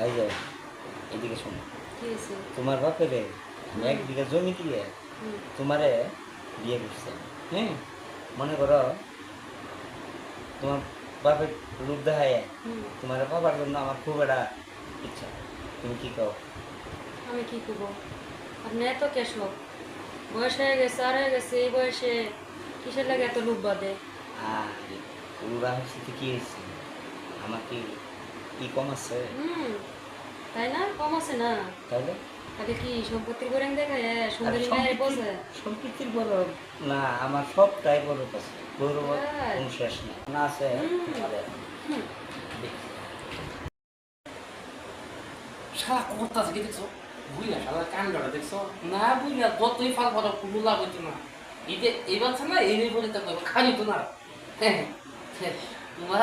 এই যে এদিকে শোনো, কি হয়েছে? তোমার বাপের এক বিঘা জমি দিয়ে তোমারে বিয়ে করছে। হ্যাঁ, মনে করো তোমার বাপের রূপ দেখায় তোমার বাবার জন্য আমার খুব একটা ইচ্ছা। তুমি কি কও? আমি কি করবো? আপনি এত কেশব, বয়স হয়ে গেছে, আর হয়ে গেছে, এই বয়সে কিসের লাগে এত লোভ বাঁধে? আর ওরা হচ্ছে তো কি হয়েছে, আমার কি কি কম আছে? তাই না? কম আছে না? তাহলে তাহলে কি সম্পত্তির গোরেং দেখায় সুন্দরী মেয়ের বসে? সম্পত্তির বড় না, আমার সবটাই বড় কাছে গৌরব তাই? কোনো শেষ না না আছে আমাদের। শালা করতাছে কি দেখছো? বুইলা শালা কাণ্ডটা দেখছো? না বুইলা যতই ফাল ফাটা কুলুলা হইতো না। এই যে এই বাচ্চা না এই বলে তো খালি তো না। হ্যাঁ তোমার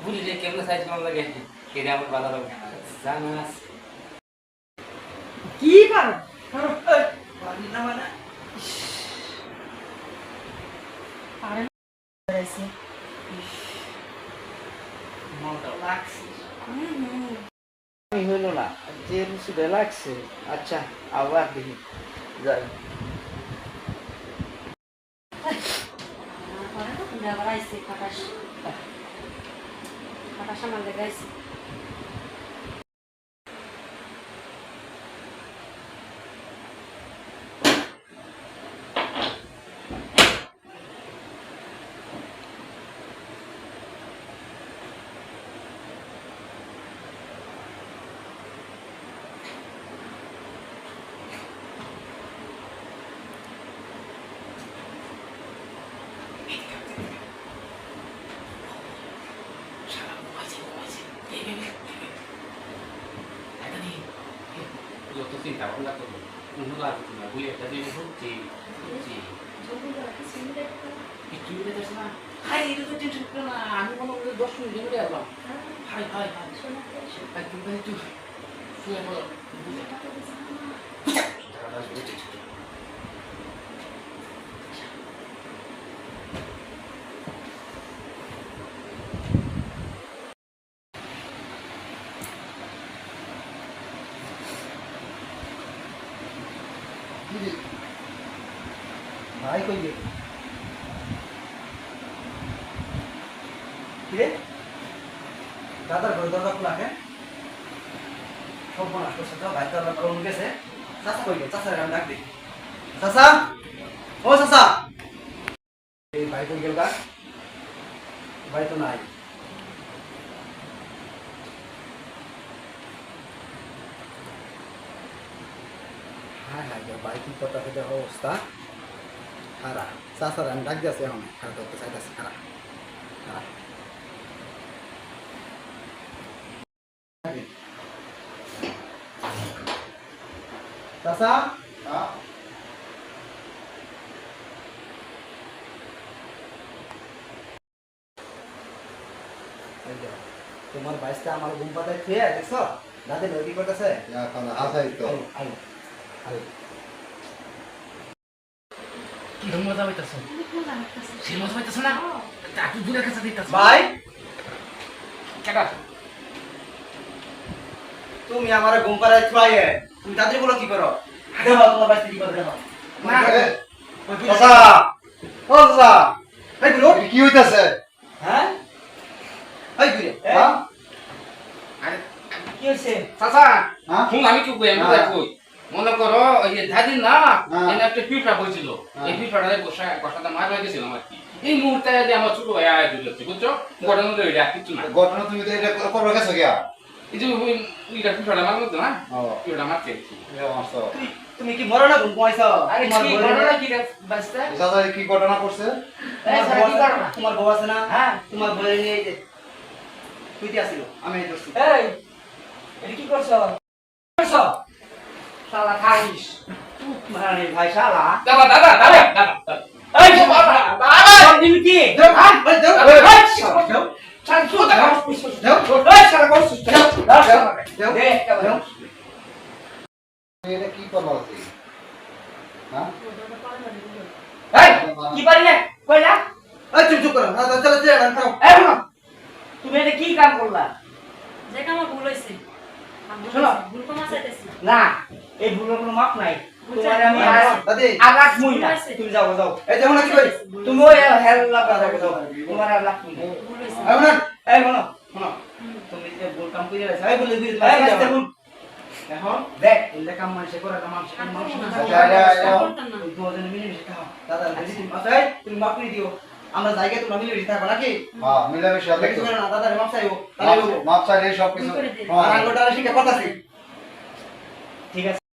বুড়িলে কেমন সাইজ কেমন লাগে এটা আমার ভালো লাগে জানাস কি কারণ না মানে আরে বেড়াইছে মনটা লাগছে হইলো না, যে রুচিটা লাগছে। আচ্ছা আবার দেখি যাই। আবার আইসে খাটাস খাটাস আমার লেগে আইসে। যত চিন্তা ভাবনা করবো কোনো লাভ হতো না বুঝে একটা জিনিস হচ্ছে কিছু দেখছ না হাই এটা তো টেনশন করো না আমি মনে করি 10 মিনিট ঘুরে আসলাম হাই হাই হাই তুমি একটু শুয়ে পড়ো ভাই কই গে কিরে দাদার ঘরে দরজা খোলা কেন? সব মনে করছে তো ভাই দরজা খোলা গেছে। চাচা কই গে? চাচা আমি ডাক দিই। চাচা, ও চাচা, এই ভাই কই গেল গা? ভাই তো নাই। হ্যাঁ হ্যাঁ, ভাই কি কথা থেকে অবস্থা খারা। চাচার আমি ডাক দিয়েছি এখন খারাপ করতে চাইতেছি খারাপ খারাপ। চাচা, তোমার বাইশটা আমার ঘুম পাতায় খেয়ে দেখছো দাদে কি করতেছে? কি মজা হইতাছে সে মজা হইতাছে না একটু দূরে কাছে দিতাছে ভাই, কেডা তুমি আমার ঘুম পাতায় খাইয়ে তুমি দাদি বলো কি করো? দেখো তোমার বাইশটা কি করে দেখো। চাচা, ও চাচা, এই গুলো কি হইতাছে? হ্যাঁ এই গুলো হ্যাঁ কি হইছে? চাচা শুন আমি কি কই আমি কই মনে করো ওই যে দাদিন না এনে একটা পিঁপড়া হয়েছিল এই পিঁপড়াটা কষাটা মার হয়ে গেছিল আমার কি এই মুহূর্তে যদি আমার ছোট ভাই আয় দিচ্ছে বুঝছো ঘটনা তো এটা কিছু না ঘটনা তুমি তো এটা করবে গেছো গিয়া এই যে ওইটা পিঁপড়াটা মার মধ্যে না পিঁপড়া মারতে তুমি কি মরো না ঘুম পাইছো? আরে কি ঘটনা কি রে বাস্তা? দাদা কি ঘটনা করছে? তোমার বউ আছে না? হ্যাঁ তোমার বউয়ের নিয়ে এই যে তুইতে আসিল আমি এই দোষী। এই এটা কি করছো? করছো শালা খাইস মানে ভাই শালা দাদা দাদা দাদা দাদা এই বাবা বাবা তুমি কি দেও ভাই দেও এই শালা দেও চাল শুট দেও এই শালা করছ দেও দেও দে দেও এটা কি করবা তুমি? হ্যাঁ এই কি পারি না কইলা? এই চুপ চুপ করো না চলো চলো খাও। এই শুনো তুমি এটা কি কাম করলা? যে কাম ভুল হইছে শোনো। ভুল ক্ষমা চাইতেছি না এই ভুলের কোনো মাপ নাই তোমার আমি দাদি আর রাখবই না তুমি যাও যাও এই যেমন কি কই তুমি ওই হেল্লা যাও যাও তোমার আর রাখবই না ভুল হয়েছে এই শুনুন এই শোনো শোনো তুমি যে ভুল কাম করে এই বলে দিই এই বাস্তে ভুল এখন দেখ এলে কাম মানুষে করে না মানুষ মানুষ করতাম না ওই দুজনে মিলেমিশে খাও দাদা যদি তুমি আচ্ছা এই তুমি মাপ করে দিও আমরা জায়গায় তোমরা মিলেমিশে থাকো নাকি হ্যাঁ মিলামিশা কিছু দেখো করে না দাদা মাপ চাইবো তাহলে মাপ চাইলে সব কিছু করে দে। আর আঙ্গুলটা শিখে কথা ঠিক আছে